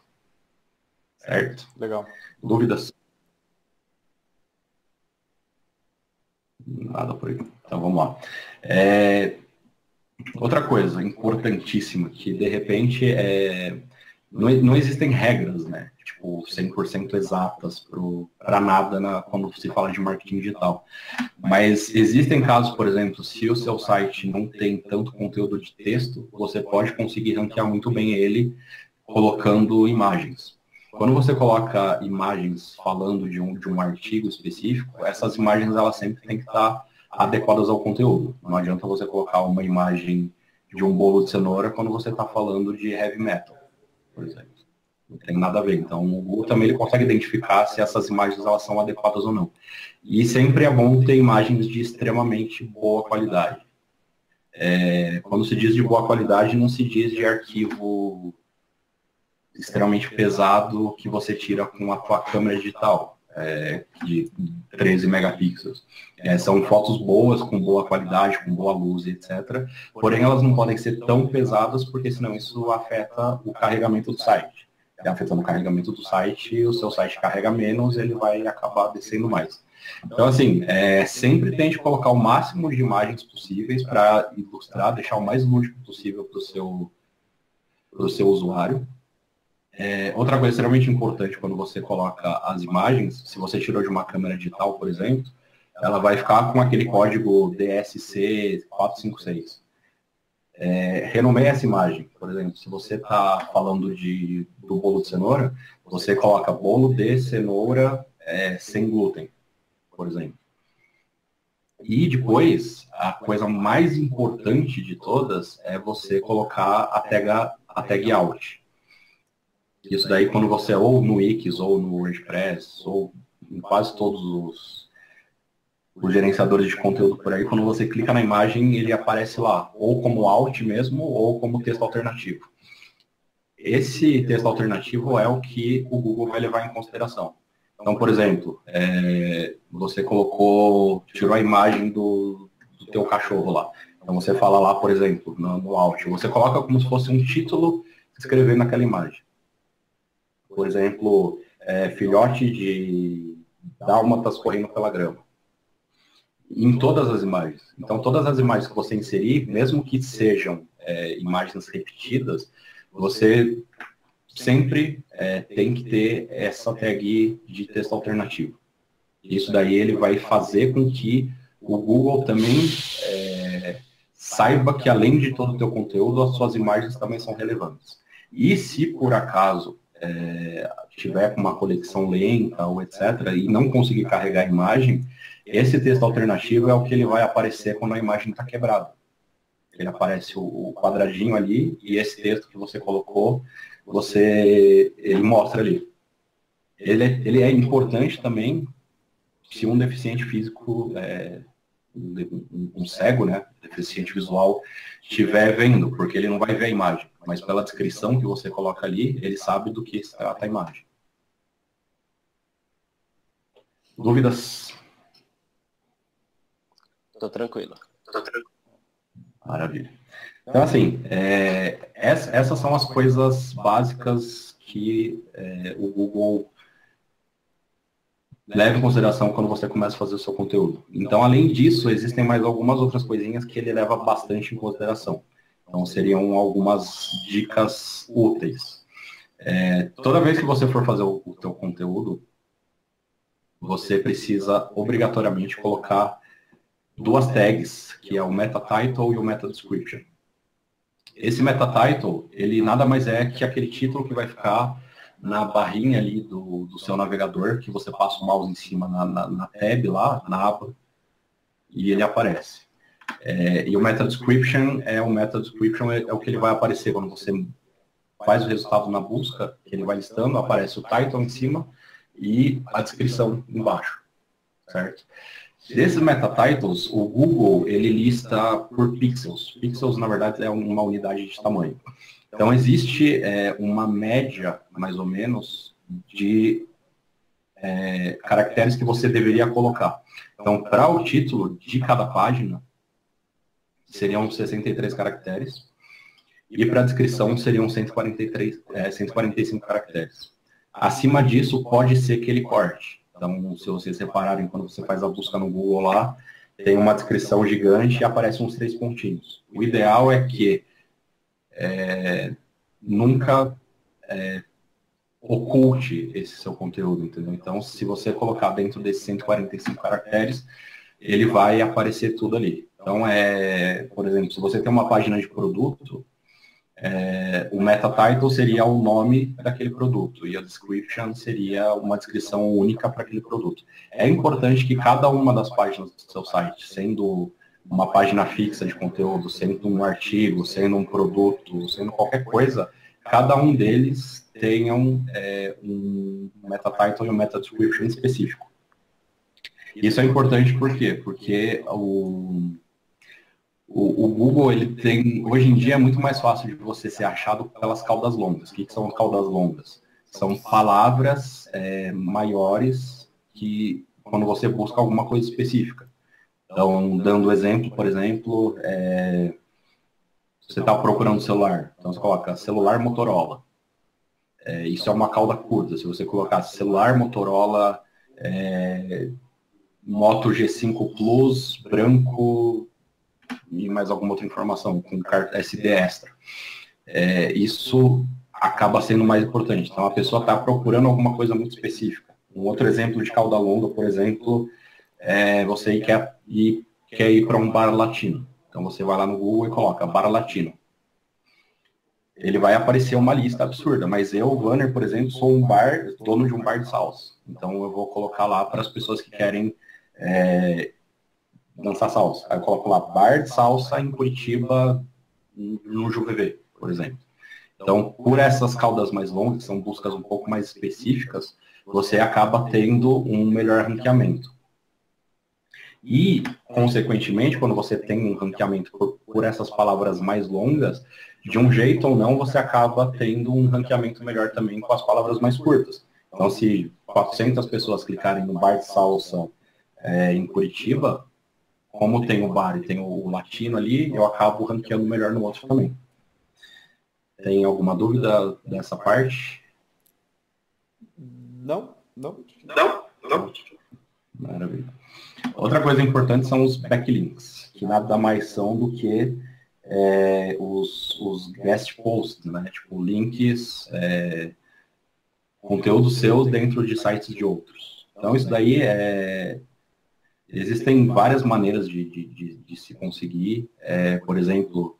Certo? Legal. Dúvidas? Nada por aí. Então vamos lá. Outra coisa importantíssima, que de repente não existem regras, né? Tipo, 100% exatas para nada quando se fala de marketing digital. Mas existem casos, por exemplo, se o seu site não tem tanto conteúdo de texto, você pode conseguir ranquear muito bem ele colocando imagens. Quando você coloca imagens falando de um artigo específico, essas imagens elas sempre têm que estar adequadas ao conteúdo. Não adianta você colocar uma imagem de um bolo de cenoura quando você está falando de heavy metal, por exemplo. Não tem nada a ver. Então, o Google também ele consegue identificar se essas imagens elas são adequadas ou não. E sempre é bom ter imagens de extremamente boa qualidade. Quando se diz de boa qualidade, não se diz de arquivo extremamente pesado que você tira com a tua câmera digital, de 13 megapixels. São fotos boas, com boa qualidade, com boa luz, etc. Porém, elas não podem ser tão pesadas, porque senão isso afeta o carregamento do site. Afetando o carregamento do site, o seu site carrega menos, ele vai acabar descendo mais. Então, assim, sempre tente colocar o máximo de imagens possíveis para ilustrar, deixar o mais lúdico possível para o seu usuário. Outra coisa extremamente importante quando você coloca as imagens, se você tirou de uma câmera digital, por exemplo, ela vai ficar com aquele código DSC 456. Renomeie essa imagem. Por exemplo, se você está falando do bolo de cenoura, você coloca bolo de cenoura sem glúten, por exemplo. E depois, a coisa mais importante de todas é você colocar a tag out. Isso daí quando você, ou no Wix, ou no WordPress, ou em quase todos os gerenciadores de conteúdo por aí, quando você clica na imagem, ele aparece lá, ou como alt mesmo, ou como texto alternativo. Esse texto alternativo é o que o Google vai levar em consideração. Então, por exemplo, você tirou a imagem do teu cachorro lá. Então você fala lá, por exemplo, no alt, você coloca como se fosse um título escrevendo naquela imagem. Por exemplo, filhote de dálmatas correndo pela grama. Em todas as imagens. Então, todas as imagens que você inserir, mesmo que sejam imagens repetidas, você sempre tem que ter essa tag de texto alternativo. Isso daí ele vai fazer com que o Google também saiba que, além de todo o teu conteúdo, as suas imagens também são relevantes. E se, por acaso, tiver com uma conexão lenta ou etc., e não conseguir carregar a imagem, esse texto alternativo é o que ele vai aparecer quando a imagem está quebrada. Ele aparece o quadradinho ali, e esse texto que você colocou, ele mostra ali. Ele é importante também se um deficiente físico, um cego, né, deficiente visual, estiver vendo, porque ele não vai ver a imagem, mas pela descrição que você coloca ali, ele sabe do que se trata a imagem. Dúvidas? Tô tranquilo. Maravilha. Então, assim, essas são as coisas básicas que o Google leva em consideração quando você começa a fazer o seu conteúdo. Então, além disso, existem mais algumas outras coisinhas que ele leva bastante em consideração. Então, seriam algumas dicas úteis. Toda vez que você for fazer o teu conteúdo, você precisa obrigatoriamente colocar duas tags, que é o meta title e o meta description. Esse meta title, ele nada mais é que aquele título que vai ficar na barrinha ali do seu navegador, que você passa o mouse em cima na tab lá, na aba, e ele aparece. E o meta description é o que ele vai aparecer quando você faz o resultado na busca, que ele vai listando, aparece o title em cima e a descrição embaixo, certo? Desses meta titles, o Google ele lista por pixels. Pixels, na verdade, é uma unidade de tamanho. Então, existe uma média, mais ou menos, de caracteres que você deveria colocar. Então, para o título de cada página, seriam 63 caracteres, e para a descrição seriam 145 caracteres. Acima disso, pode ser que ele corte. Então, se vocês repararem, quando você faz a busca no Google lá, tem uma descrição gigante e aparecem uns 3 pontinhos. O ideal é que nunca oculte esse seu conteúdo, entendeu? Então, se você colocar dentro desses 145 caracteres, ele vai aparecer tudo ali. Então, por exemplo, se você tem uma página de produto, o meta title seria o nome daquele produto e a description seria uma descrição única para aquele produto. É importante que cada uma das páginas do seu site, sendo uma página fixa de conteúdo, sendo um artigo, sendo um produto, sendo qualquer coisa, cada um deles tenham um meta title e um meta description específico. Isso é importante por quê? Porque o Google, ele tem, hoje em dia é muito mais fácil de você ser achado pelas caudas longas. O que são as caudas longas? São palavras maiores que, quando você busca alguma coisa específica. Então, dando exemplo, por exemplo, você está procurando celular. Então, você coloca celular Motorola. Isso é uma cauda curta. Se você colocar celular Motorola Moto G5 Plus, branco, e mais alguma outra informação, com SD extra. Isso acaba sendo mais importante. Então, a pessoa está procurando alguma coisa muito específica. Um outro exemplo de cauda longa, por exemplo, você quer ir para um bar latino. Então, você vai lá no Google e coloca bar latino. Ele vai aparecer uma lista absurda, mas eu, Vanner, por exemplo, sou dono de um bar de salsa. Então, eu vou colocar lá para as pessoas que querem dançar salsa. Aí eu coloco lá, bar de salsa em Curitiba, no JuVV, por exemplo. Então, por essas caudas mais longas, que são buscas um pouco mais específicas, você acaba tendo um melhor ranqueamento. E, consequentemente, quando você tem um ranqueamento por essas palavras mais longas, de um jeito ou não, você acaba tendo um ranqueamento melhor também com as palavras mais curtas. Então, se 400 pessoas clicarem no bar de salsa em Curitiba, como tem o bar e tem o latino ali, eu acabo ranqueando melhor no outro também. Tem alguma dúvida dessa parte? Não. Maravilha. Outra coisa importante são os backlinks, que nada mais são do que os guest posts, né? Tipo, links, conteúdos seus dentro de sites de outros. Então, isso daí existem várias maneiras de se conseguir. Por exemplo,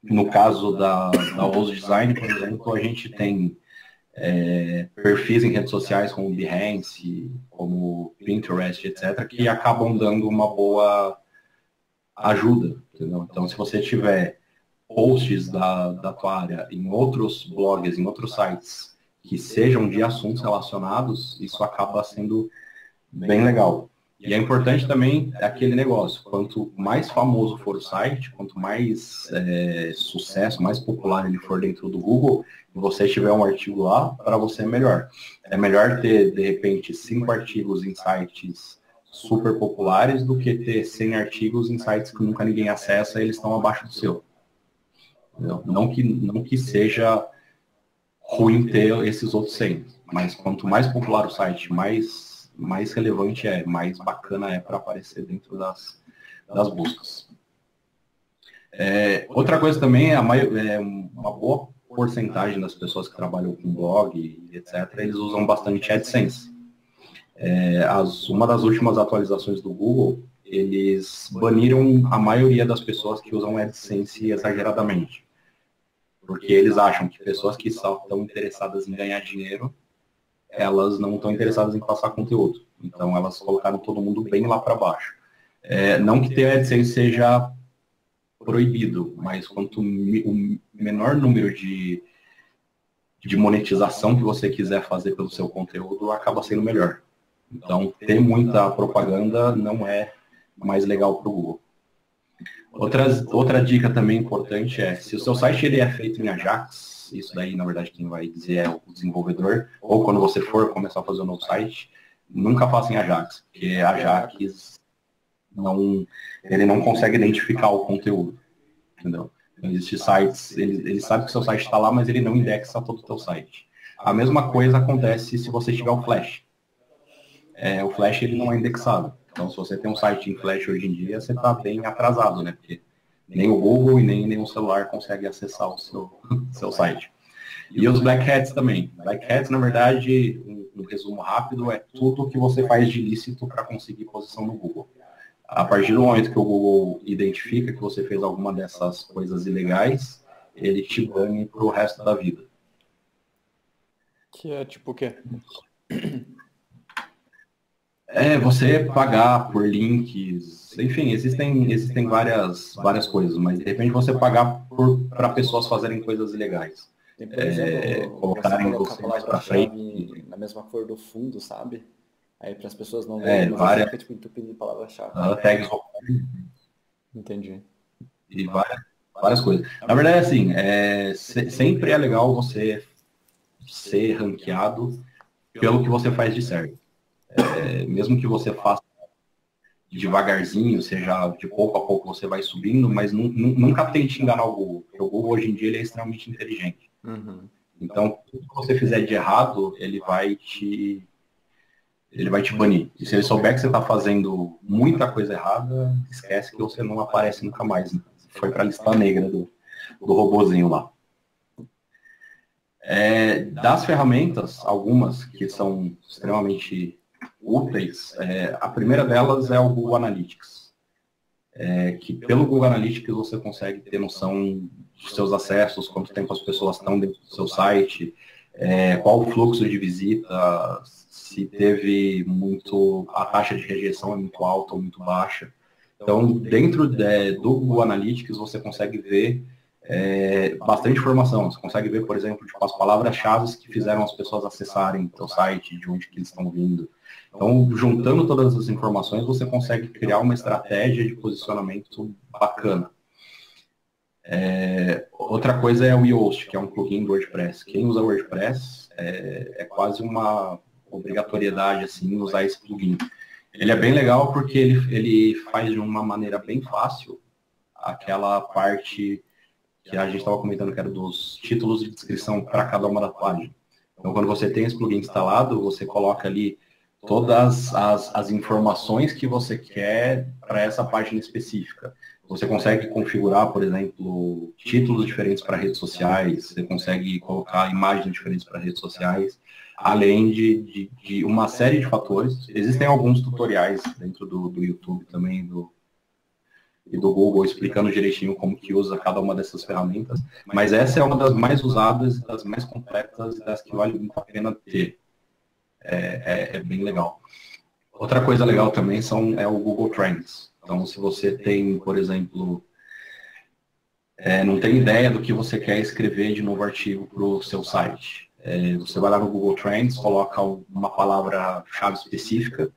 no caso da Ose Design, por exemplo, a gente tem perfis em redes sociais como Behance, como Pinterest, etc., que acabam dando uma boa ajuda, entendeu? Então, se você tiver posts da tua área em outros blogs, em outros sites, que sejam de assuntos relacionados, isso acaba sendo bem legal. E é importante também aquele negócio, quanto mais famoso for o site, quanto mais sucesso, mais popular ele for dentro do Google, e você tiver um artigo lá, para você é melhor. É melhor ter, de repente, 5 artigos em sites super populares do que ter 100 artigos em sites que nunca ninguém acessa e eles estão abaixo do seu. Entendeu? Não que seja ruim ter esses outros 100, mas quanto mais popular o site, mais relevante mais bacana para aparecer dentro das buscas. Outra coisa também, uma boa porcentagem das pessoas que trabalham com blog, etc., eles usam bastante AdSense. Uma das últimas atualizações do Google, eles baniram a maioria das pessoas que usam AdSense exageradamente. Porque eles acham que pessoas que só estão interessadas em ganhar dinheiro, elas não estão interessadas em passar conteúdo. Então, elas colocaram todo mundo bem lá para baixo. Não que ter AdSense seja proibido, mas quanto o menor número de monetização que você quiser fazer pelo seu conteúdo, acaba sendo melhor. Então, ter muita propaganda não é mais legal para o Google. Outra dica também importante é, se o seu site ele é feito em Ajax, isso daí, na verdade, quem vai dizer é o desenvolvedor, ou quando você for começar a fazer um novo site, nunca faça em Ajax, porque Ajax ele não consegue identificar o conteúdo, entendeu? Então, existem sites, ele sabe que o seu site está lá, mas ele não indexa todo o seu site. A mesma coisa acontece se você tiver o Flash. O Flash ele não é indexado. Então, se você tem um site em Flash hoje em dia, você está bem atrasado, né? Porque nem o Google e nem nenhum celular consegue acessar o seu site. E os Black Hats também. Black Hats, na verdade, um resumo rápido, é tudo que você faz de ilícito para conseguir posição no Google. A partir do momento que o Google identifica que você fez alguma dessas coisas ilegais, ele te bane para o resto da vida. Que é tipo o quê? Você pagar por links, enfim, existem várias coisas, mas de repente você pagar para pessoas fazerem coisas ilegais. Tem, por exemplo, Colocarem você você colocar a mais para palavra-chave frente. na mesma cor do fundo, sabe? Aí para as pessoas não É, verem, mas várias- você fica tipo entupindo de palavra-chave. Tags Entendi. e várias coisas. Na verdade, assim, sempre é legal você ser ranqueado pelo que você faz de certo. Mesmo que você faça devagarzinho, seja de pouco a pouco você vai subindo, mas nunca tente enganar o Google, porque o Google hoje em dia ele é extremamente inteligente. Uhum. Então, tudo que você fizer de errado, ele vai te banir. E se ele souber que você está fazendo muita coisa errada, esquece que você não aparece nunca mais. Né? Foi para a lista negra do robozinho lá. Das ferramentas, algumas que são extremamente úteis, a primeira delas é o Google Analytics. Que pelo Google Analytics você consegue ter noção dos seus acessos, quanto tempo as pessoas estão dentro do seu site, qual o fluxo de visita, se teve a taxa de rejeição é muito alta ou muito baixa. Então, dentro do Google Analytics, você consegue ver bastante informação. Você consegue ver, por exemplo, tipo, as palavras-chave que fizeram as pessoas acessarem o seu site, de onde que eles estão vindo. Então, juntando todas as informações, você consegue criar uma estratégia de posicionamento bacana. Outra coisa é o Yoast, que é um plugin do WordPress. Quem usa WordPress é quase uma obrigatoriedade assim, usar esse plugin. Ele é bem legal porque ele faz de uma maneira bem fácil aquela parte que a gente estava comentando, que era dos títulos de descrição para cada uma da página. Então, quando você tem esse plugin instalado, você coloca ali todas as informações que você quer para essa página específica. Você consegue configurar, por exemplo, títulos diferentes para redes sociais, você consegue colocar imagens diferentes para redes sociais, além de uma série de fatores. Existem alguns tutoriais dentro do YouTube também, e do Google, explicando direitinho como que usa cada uma dessas ferramentas, mas essa é uma das mais usadas, das mais completas e das que vale muito a pena ter. É bem legal. Outra coisa legal também é o Google Trends. Então, se você tem, por exemplo, não tem ideia do que você quer escrever de novo artigo para o seu site, você vai lá no Google Trends, coloca uma palavra-chave específica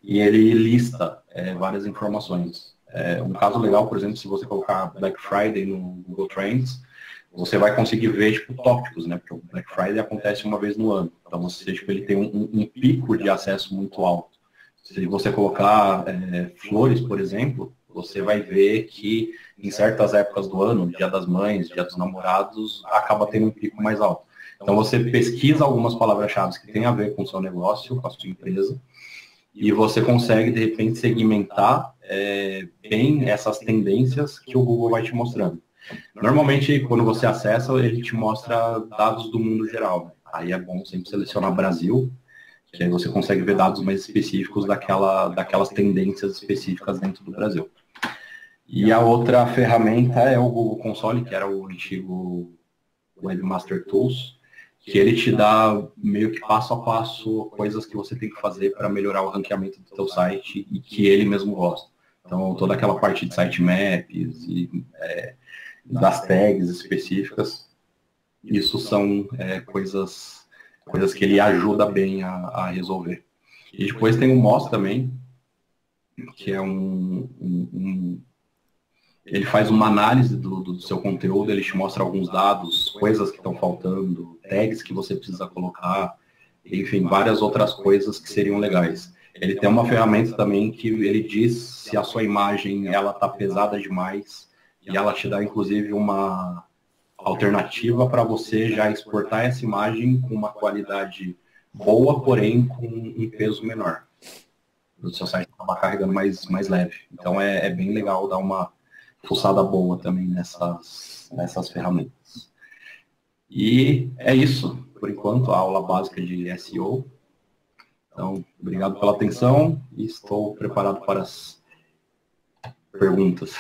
e ele lista várias informações. Um caso legal, por exemplo, se você colocar Black Friday no Google Trends, você vai conseguir ver tipo, tópicos, né? Porque o Black Friday acontece uma vez no ano. Então, ele tem um pico de acesso muito alto. Se você colocar flores, por exemplo, você vai ver que em certas épocas do ano, Dia das Mães, Dia dos Namorados, acaba tendo um pico mais alto. Então, você pesquisa algumas palavras-chave que têm a ver com o seu negócio, com a sua empresa, e você consegue, de repente, segmentar bem essas tendências que o Google vai te mostrando. Normalmente, quando você acessa, ele te mostra dados do mundo geral. Né? Aí é bom sempre selecionar Brasil, que aí você consegue ver dados mais específicos daquelas tendências específicas dentro do Brasil. E a outra ferramenta é o Google Console, que era o antigo Webmaster Tools, que ele te dá meio que passo a passo coisas que você tem que fazer para melhorar o ranqueamento do seu site e que ele mesmo gosta. Então, toda aquela parte de sitemaps e das tags específicas, isso são coisas que ele ajuda bem a resolver. E depois tem o Moz também, que é um ele faz uma análise do seu conteúdo, ele te mostra alguns dados, coisas que estão faltando, tags que você precisa colocar, enfim, várias outras coisas que seriam legais. Ele tem uma ferramenta também que ele diz se a sua imagem ela está pesada demais e ela te dá inclusive uma alternativa para você já exportar essa imagem com uma qualidade boa, porém com um peso menor. O seu site acaba carregando mais leve. Então é bem legal dar uma fuçada boa também nessas ferramentas. E é isso, por enquanto, a aula básica de SEO. Então, obrigado pela atenção e estou preparado para as perguntas.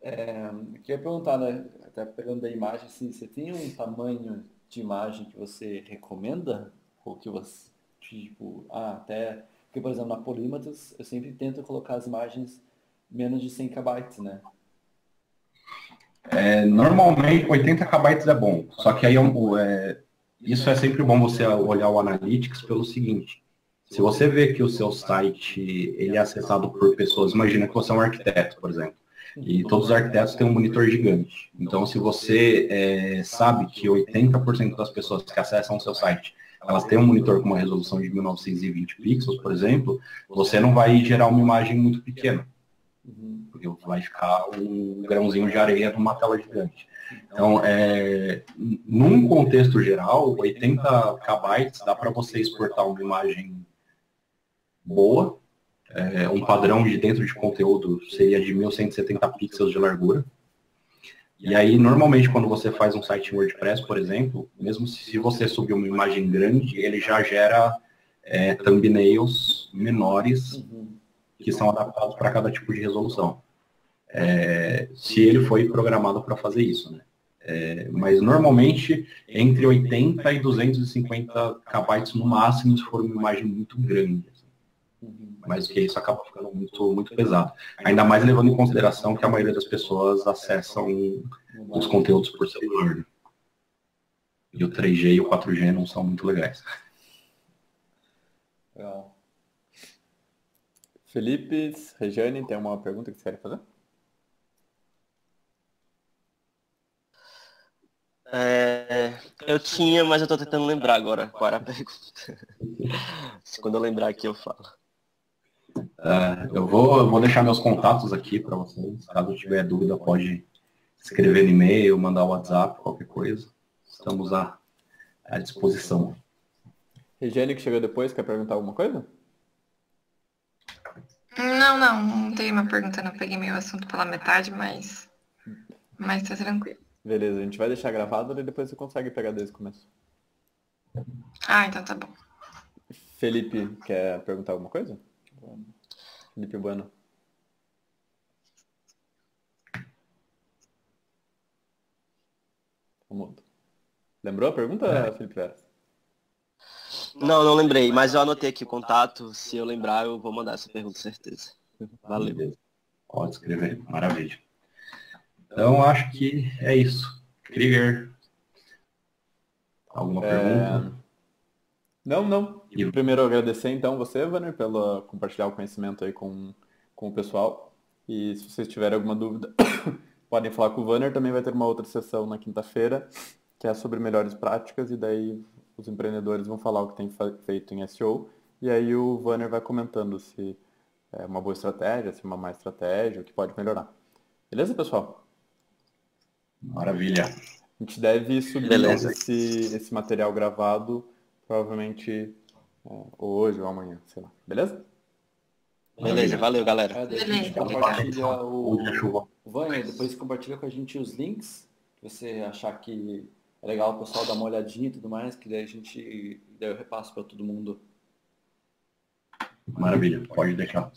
Eu queria perguntar, né, até pegando a imagem, assim, você tem um tamanho de imagem que você recomenda? Ou que você, tipo, até... Porque, por exemplo, na Polímatas, eu sempre tento colocar as imagens menos de 100 KB, né? Normalmente, 80 KB é bom. Só que aí isso é sempre bom você olhar o Analytics pelo seguinte. Se você vê que o seu site ele é acessado por pessoas, imagina que você é um arquiteto, por exemplo, e todos os arquitetos têm um monitor gigante. Então, se você sabe que 80% das pessoas que acessam o seu site, elas têm um monitor com uma resolução de 1920 pixels, por exemplo, você não vai gerar uma imagem muito pequena. Porque vai ficar um grãozinho de areia numa tela gigante. Então, num contexto geral, 80 KB dá para você exportar uma imagem boa. Um padrão de dentro de conteúdo seria de 1170 pixels de largura. E aí, normalmente, quando você faz um site em WordPress, por exemplo, mesmo se você subir uma imagem grande, ele já gera thumbnails menores que são adaptados para cada tipo de resolução. Se ele foi programado para fazer isso, né? Mas normalmente entre 80 e 250 KB no máximo, se for uma imagem muito grande. Assim. Mas que isso acaba ficando muito, muito pesado. Ainda mais levando em consideração que a maioria das pessoas acessam os conteúdos por celular. Né? E o 3G e o 4G não são muito legais. Legal. Felipe, Regiane, tem uma pergunta que você quer fazer? Eu tinha, mas eu tô tentando lembrar agora qual era a pergunta. Quando eu lembrar aqui eu falo. Eu vou deixar meus contatos aqui para vocês. Caso tiver dúvida, pode escrever no e-mail, mandar WhatsApp, qualquer coisa. Estamos à disposição. Regiane, que chegou depois, quer perguntar alguma coisa? Não tem uma pergunta, não peguei meu assunto pela metade, mas tá tranquilo. Beleza, a gente vai deixar gravado e depois você consegue pegar desde o começo. Então tá bom. Felipe, quer perguntar alguma coisa? Felipe Bueno. Mudo. Lembrou a pergunta, Felipe Veras? Não lembrei, mas eu anotei aqui o contato. Se eu lembrar, eu vou mandar essa pergunta, certeza. Valeu. Pode escrever, maravilha. Então, acho que é isso. Krieger, alguma pergunta? Não. Primeiro, agradecer, então, você, Vanner, pelo compartilhar o conhecimento aí com o pessoal. E se vocês tiverem alguma dúvida, podem falar com o Vanner. Também vai ter uma outra sessão na quinta-feira, que é sobre melhores práticas, e daí os empreendedores vão falar o que tem feito em SEO. E aí o Vanner vai comentando se é uma boa estratégia, se é uma má estratégia, o que pode melhorar. Beleza, pessoal? Maravilha. A gente deve subir esse material gravado, provavelmente hoje ou amanhã, sei lá. Beleza? Beleza, valeu, galera. Beleza, Compartilha o Vanner, depois compartilha com a gente os links, se você achar que é legal o pessoal dar uma olhadinha e tudo mais, que daí eu repasso para todo mundo. Maravilha, pode deixar.